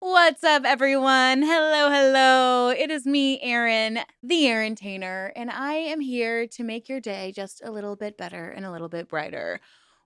What's up, everyone? Hello, hello. It is me, Erin, the Erintainer, and I am here to make your day just a little bit better and a little bit brighter.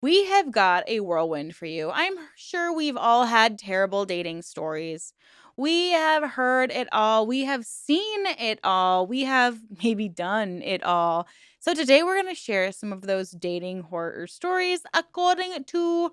We have got a whirlwind for you. I'm sure we've all had terrible dating stories. We have heard it all. We have seen it all. We have maybe done it all. So today we're going to share some of those dating horror stories according to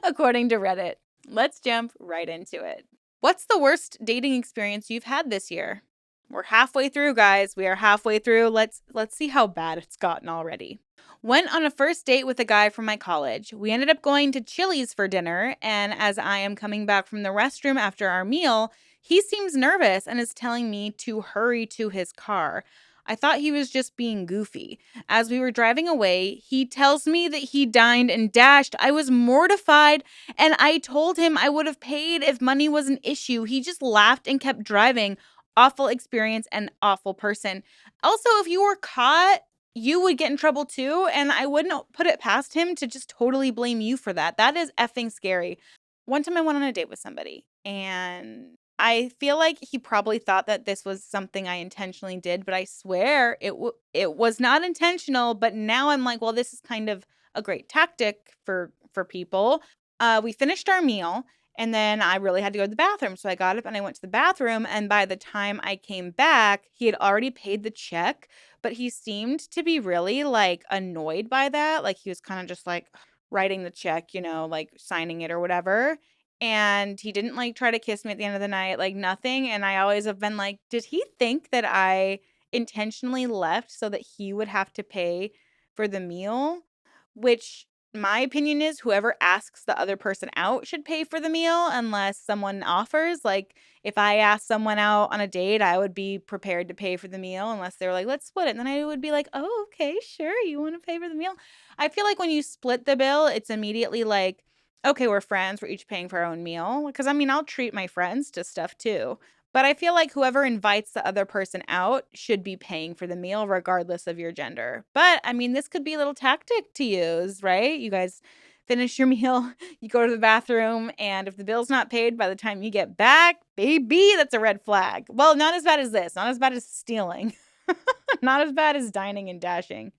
according to Reddit. Let's jump right into it. What's the worst dating experience you've had this year? We're halfway through, guys. We are halfway through. Let's see how bad it's gotten already. Went on a first date with a guy from my college. We ended up going to Chili's for dinner, and as I am coming back from the restroom after our meal, he seems nervous and is telling me to hurry to his car. I thought he was just being goofy. As we were driving away, he tells me that he dined and dashed. I was mortified, and I told him I would have paid if money was an issue. He just laughed and kept driving. Awful experience and awful person. Also, if you were caught, you would get in trouble too, and I wouldn't put it past him to just totally blame you for that. That is effing scary. One time I went on a date with somebody, and I feel like he probably thought that this was something I intentionally did, but I swear it was not intentional. But now I'm like, well, this is kind of a great tactic for people. We finished our meal, and then I really had to go to the bathroom, so I got up and I went to the bathroom. And by the time I came back, he had already paid the check, but he seemed to be really like annoyed by that. Like he was kind of just like writing the check, like signing it or whatever. And he didn't like try to kiss me at the end of the night, like nothing. And I always have been like, did he think that I intentionally left so that he would have to pay for the meal? Which my opinion is whoever asks the other person out should pay for the meal unless someone offers. Like if I asked someone out on a date, I would be prepared to pay for the meal unless they were like, let's split it. And then I would be like, oh, okay, sure. You want to pay for the meal? I feel like when you split the bill, it's immediately like, okay, we're friends. We're each paying for our own meal. Because I mean, I'll treat my friends to stuff too. But I feel like whoever invites the other person out should be paying for the meal, regardless of your gender. But I mean, this could be a little tactic to use, right? You guys finish your meal, you go to the bathroom, and if the bill's not paid by the time you get back, baby, that's a red flag. Well, not as bad as this, not as bad as stealing, not as bad as dining and dashing.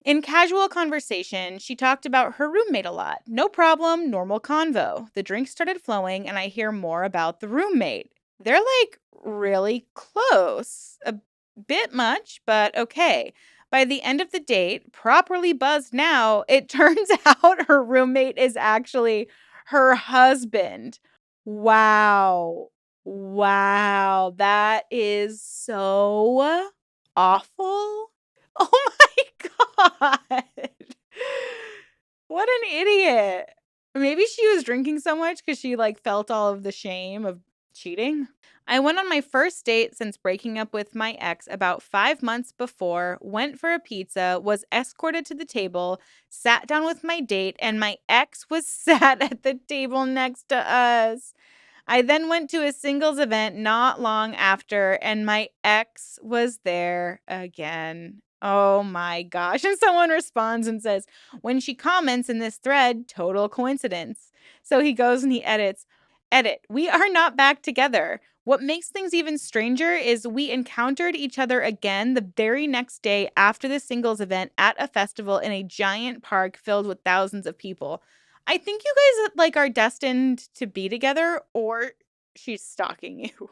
In casual conversation, she talked about her roommate a lot. No problem, normal convo. The drink started flowing, and I hear more about the roommate. They're like really close. A bit much, but okay. By the end of the date, properly buzzed now, it turns out her roommate is actually her husband. Wow. Wow. That is so awful. Oh my God. What an idiot. Maybe she was drinking so much because she like felt all of the shame of cheating. I went on my first date since breaking up with my ex about 5 months before, went for a pizza, was escorted to the table, sat down with my date, and my ex was sat at the table next to us. I then went to a singles event not long after, and my ex was there again. Oh my gosh. And someone responds and says, when she comments in this thread, total coincidence. So he goes and he edits, edit, we are not back together. What makes things even stranger is we encountered each other again the very next day after the singles event at a festival in a giant park filled with thousands of people. I think you guys like are destined to be together or she's stalking you.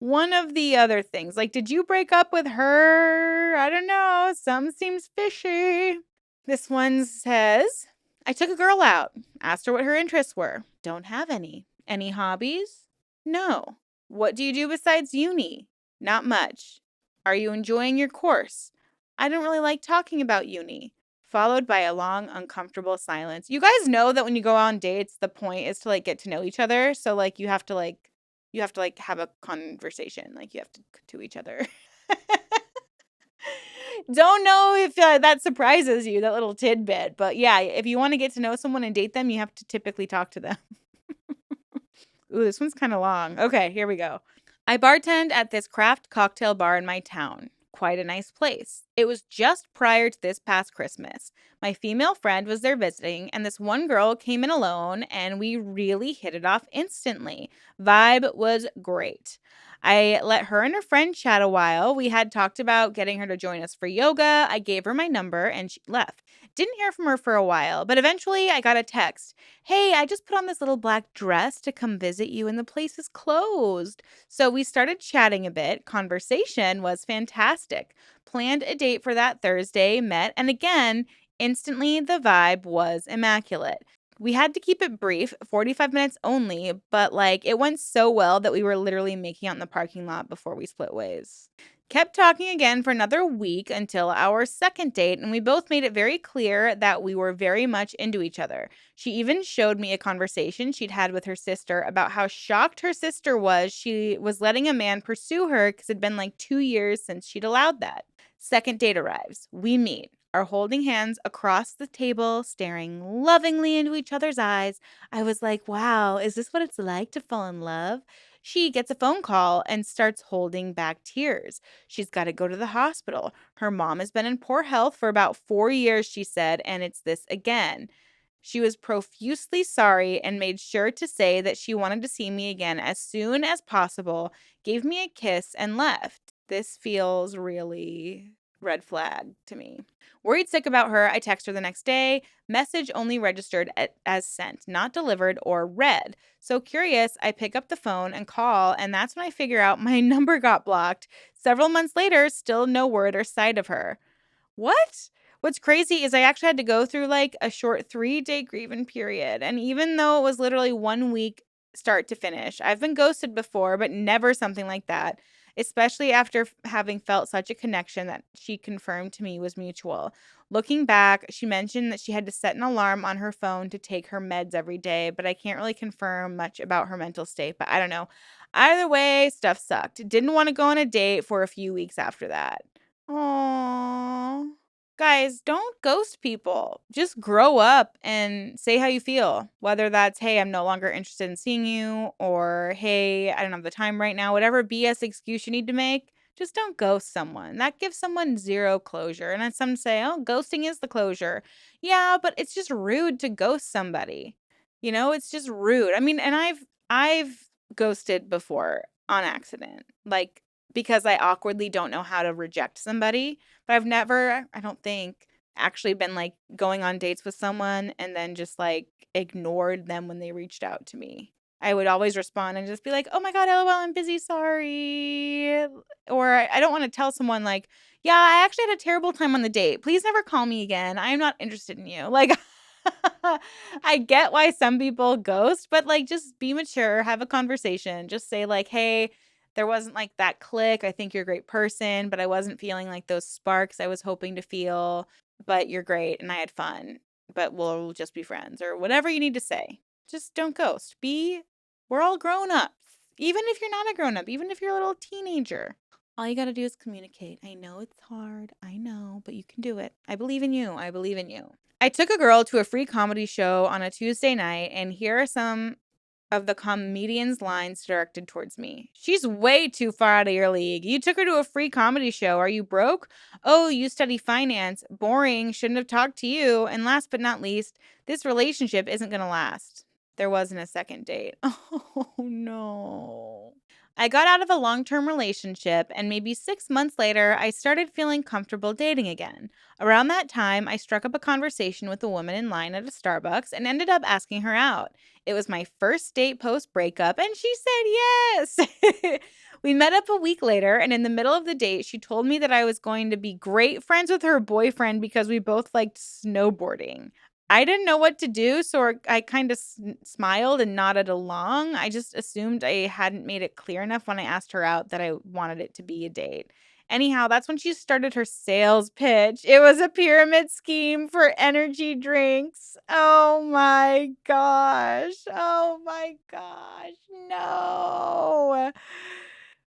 One of the other things. Like, did you break up with her? I don't know. Some seems fishy. This one says, I took a girl out, asked her what her interests were. Don't have any. Any hobbies? No. What do you do besides uni? Not much. Are you enjoying your course? I don't really like talking about uni. Followed by a long, uncomfortable silence. You guys know that when you go on dates, the point is to like get to know each other. So like you have to like have a conversation. Like you have to each other. Don't know if that surprises you, that little tidbit. But yeah, if you want to get to know someone and date them, you have to typically talk to them. Ooh, this one's kind of long. Okay, here we go. I bartend at this craft cocktail bar in my town. quite a nice place. It was just prior to this past Christmas. My female friend was there visiting, and this one girl came in alone, and we really hit it off instantly. Vibe was great. I let her and her friend chat a while. We had talked about getting her to join us for yoga. I gave her my number, and she left. Didn't hear from her for a while, but eventually I got a text. Hey, I just put on this little black dress to come visit you, and the place is closed. So we started chatting a bit. Conversation was fantastic. Planned a date for that Thursday, met, and again, instantly the vibe was immaculate. We had to keep it brief, 45 minutes only, but it went so well that we were literally making out in the parking lot before we split ways. Kept talking again for another week until our second date, and we both made it very clear that we were very much into each other. She even showed me a conversation she'd had with her sister about how shocked her sister was she was letting a man pursue her because it'd been 2 years since she'd allowed that. Second date arrives. We meet, are holding hands across the table, staring lovingly into each other's eyes. I was like, wow, is this what it's like to fall in love? She gets a phone call and starts holding back tears. She's got to go to the hospital. Her mom has been in poor health for about 4 years, she said, and it's this again. She was profusely sorry and made sure to say that she wanted to see me again as soon as possible, gave me a kiss, and left. This feels really red flag to me. Worried sick about her, I text her the next day. Message only registered as sent, not delivered or read. So curious, I pick up the phone and call, and that's when I figure out my number got blocked. Several months later, still no word or sight of her. What? What's crazy is I actually had to go through a short 3-day grieving period. And even though it was literally 1 week start to finish, I've been ghosted before, but never something like that, especially after having felt such a connection that she confirmed to me was mutual. Looking back, she mentioned that she had to set an alarm on her phone to take her meds every day, but I can't really confirm much about her mental state. But I don't know. Either way, stuff sucked. Didn't want to go on a date for a few weeks after that. Aww. Guys, don't ghost people. Just grow up and say how you feel. Whether that's, hey, I'm no longer interested in seeing you, or hey, I don't have the time right now. Whatever BS excuse you need to make, just don't ghost someone. That gives someone zero closure. And then some say, oh, ghosting is the closure. Yeah, but it's just rude to ghost somebody. It's just rude. I mean, and I've ghosted before on accident. Because I awkwardly don't know how to reject somebody. But I've never, I don't think, actually been going on dates with someone and then just ignored them when they reached out to me. I would always respond and just be like, oh my God, LOL, I'm busy, sorry. Or I don't want to tell someone yeah, I actually had a terrible time on the date. Please never call me again. I am not interested in you. I get why some people ghost, but just be mature, have a conversation. Just say hey, there wasn't that click. I think you're a great person, but I wasn't feeling those sparks I was hoping to feel. But you're great and I had fun, but we'll just be friends or whatever you need to say. Just don't ghost. We're all grown ups. Even if you're not a grown up, even if you're a little teenager, all you got to do is communicate. I know it's hard. I know, but you can do it. I believe in you. I believe in you. I took a girl to a free comedy show on a Tuesday night, and here are some of the comedian's lines directed towards me. She's way too far out of your league. You took her to a free comedy show. Are you broke? Oh, you study finance. Boring. Shouldn't have talked to you. And last but not least, this relationship isn't going to last. There wasn't a second date. Oh, no. I got out of a long-term relationship, and maybe 6 months later, I started feeling comfortable dating again. Around that time, I struck up a conversation with a woman in line at a Starbucks and ended up asking her out. It was my first date post-breakup, and she said yes. We met up a week later, and in the middle of the date, she told me that I was going to be great friends with her boyfriend because we both liked snowboarding. I didn't know what to do, so I kind of smiled and nodded along. I just assumed I hadn't made it clear enough when I asked her out that I wanted it to be a date. Anyhow, that's when she started her sales pitch. It was a pyramid scheme for energy drinks. Oh my gosh. Oh my gosh. No.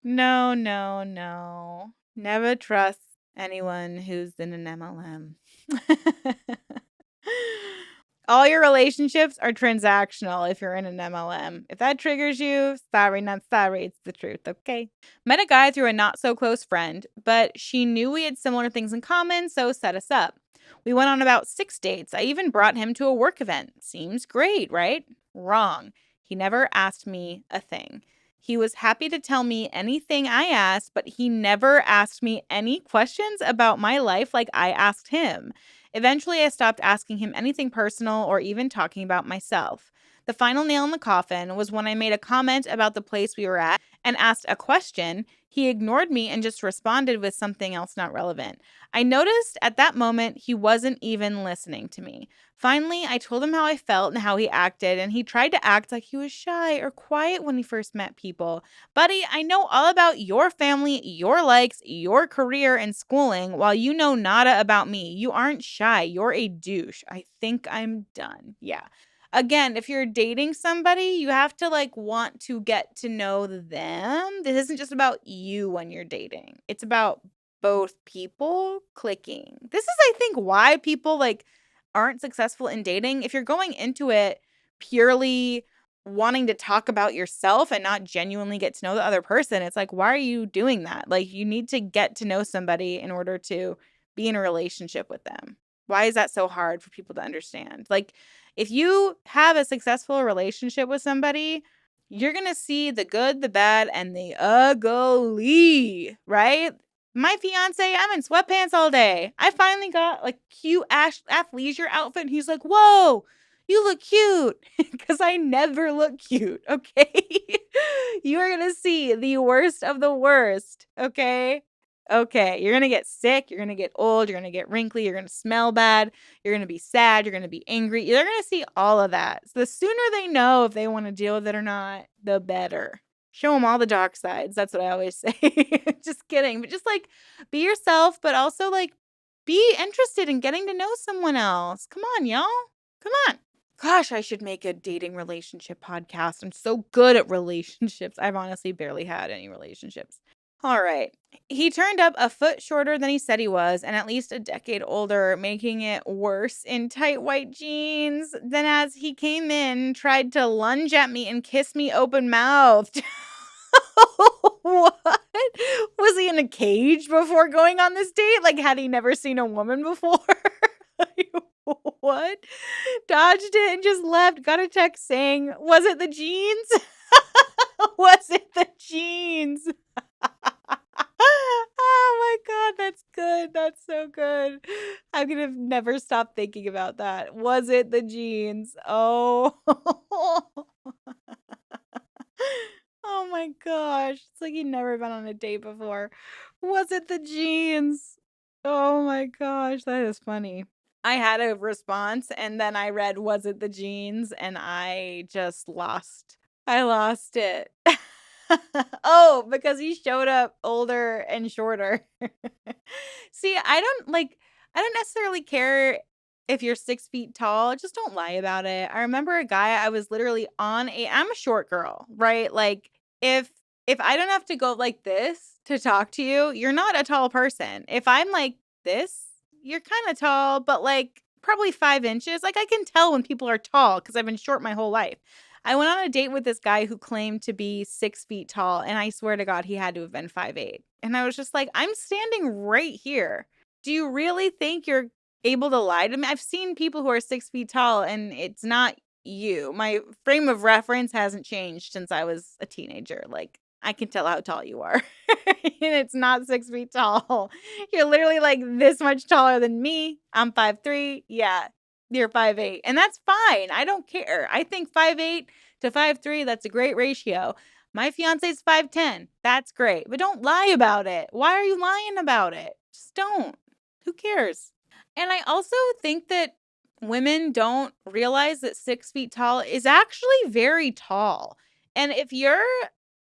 No, no, no. Never trust anyone who's in an MLM. All your relationships are transactional if you're in an MLM. If that triggers you, sorry, not sorry. It's the truth, okay? Met a guy through a not so close friend, but she knew we had similar things in common, so set us up. We went on about 6 dates. I even brought him to a work event. Seems great, right? Wrong. He never asked me a thing. He was happy to tell me anything I asked, but he never asked me any questions about my life like I asked him. Eventually, I stopped asking him anything personal or even talking about myself. The final nail in the coffin was when I made a comment about the place we were at and asked a question. He ignored me and just responded with something else not relevant. I noticed at that moment he wasn't even listening to me. Finally, I told him how I felt and how he acted, and he tried to act like he was shy or quiet when he first met people. Buddy, I know all about your family, your likes, your career, and schooling, while you know nada about me. You aren't shy. You're a douche. I think I'm done. Yeah. Again, if you're dating somebody, you have to want to get to know them. This isn't just about you when you're dating. It's about both people clicking. This is, I think, why people aren't successful in dating. If you're going into it purely wanting to talk about yourself and not genuinely get to know the other person, it's like, why are you doing that? You need to get to know somebody in order to be in a relationship with them. Why is that so hard for people to understand? If you have a successful relationship with somebody, you're going to see the good, the bad, and the ugly, right? My fiance, I'm in sweatpants all day. I finally got cute athleisure outfit, and he's like, "Whoa, you look cute," because I never look cute. Okay, you are gonna see the worst of the worst. Okay, okay, you're gonna get sick. You're gonna get old. You're gonna get wrinkly. You're gonna smell bad. You're gonna be sad. You're gonna be angry. They're gonna see all of that. So the sooner they know if they want to deal with it or not, the better. Show them all the dark sides. That's what I always say. Just kidding. But just be yourself, but also be interested in getting to know someone else. Come on, y'all. Come on. Gosh, I should make a dating relationship podcast. I'm so good at relationships. I've honestly barely had any relationships. All right. He turned up a foot shorter than he said he was, and at least a decade older, making it worse in tight white jeans. Then, as he came in, tried to lunge at me and kiss me open mouthed. What? Was he in a cage before going on this date? Had he never seen a woman before? What? Dodged it and just left. Got a text saying, "Was it the jeans?" Was it the jeans? Oh my God, that's good. That's so good. I'm going to never stop thinking about that. Was it the jeans? Oh. Oh my gosh. It's like he'd never been on a date before. Was it the jeans? Oh my gosh, that is funny. I had a response and then I read, "Was it the jeans?" And I just lost. I lost it. Oh, because he showed up older and shorter. See, I don't necessarily care if you're 6 feet tall. Just don't lie about it. I remember a guy I was literally I'm a short girl, right? If if I don't have to go like this to talk to you, you're not a tall person. If I'm like this, you're kind of tall, but probably 5 inches. I can tell when people are tall because I've been short my whole life. I went on a date with this guy who claimed to be 6 feet tall, and I swear to God, he had to have been 5'8". And I was just like, I'm standing right here. Do you really think you're able to lie to me? I've seen people who are 6 feet tall, and it's not you. My frame of reference hasn't changed since I was a teenager. I can tell how tall you are. And it's not 6 feet tall. You're literally this much taller than me. I'm 5'3". Yeah, you're 5'8". And that's fine. I don't care. I think 5'8" to 5'3", that's a great ratio. My fiance's 5'10". That's great. But don't lie about it. Why are you lying about it? Just don't. Who cares? And I also think that women don't realize that 6 feet tall is actually very tall. And if you're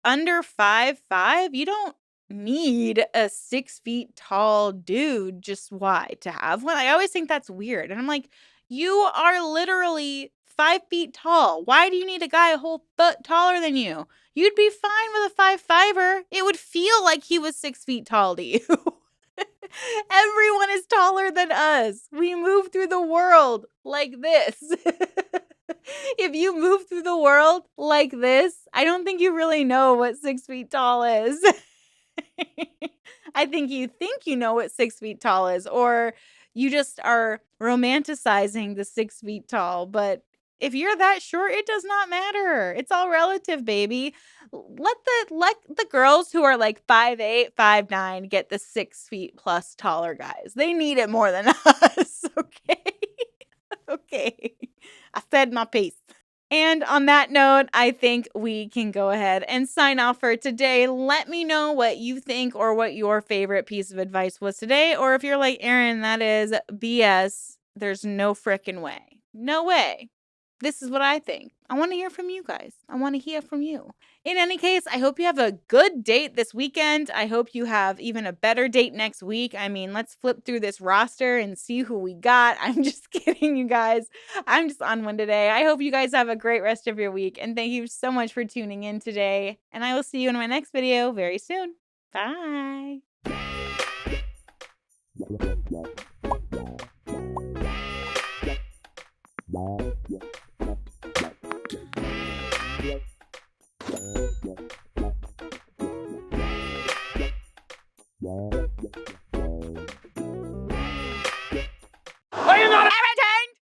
under 5'5", you don't need a 6 feet tall dude. Just why? To have one? I always think that's weird. And I'm like, you are literally 5 feet tall. Why do you need a guy a whole foot taller than you? You'd be fine with a 5'5". It would feel like he was 6 feet tall to you. Everyone is taller than us. We move through the world like this. If you move through the world like this, I don't think you really know what 6 feet tall is. I think you know what 6 feet tall is, or you just are romanticizing the 6 feet tall. But if you're that short, it does not matter. It's all relative, baby. Let the girls who are like 5'8", 5'9" get the 6 feet plus taller guys. They need it more than us. Okay. Okay. I said my piece. And on that note, I think we can go ahead and sign off for today. Let me know what you think or what your favorite piece of advice was today. Or if you're like, Erin, that is BS. There's no frickin' way. No way. This is what I think. I want to hear from you guys. I want to hear from you. In any case, I hope you have a good date this weekend. I hope you have even a better date next week. I mean, let's flip through this roster and see who we got. I'm just kidding, you guys. I'm just on one today. I hope you guys have a great rest of your week. And thank you so much for tuning in today. And I will see you in my next video very soon. Bye. Bye.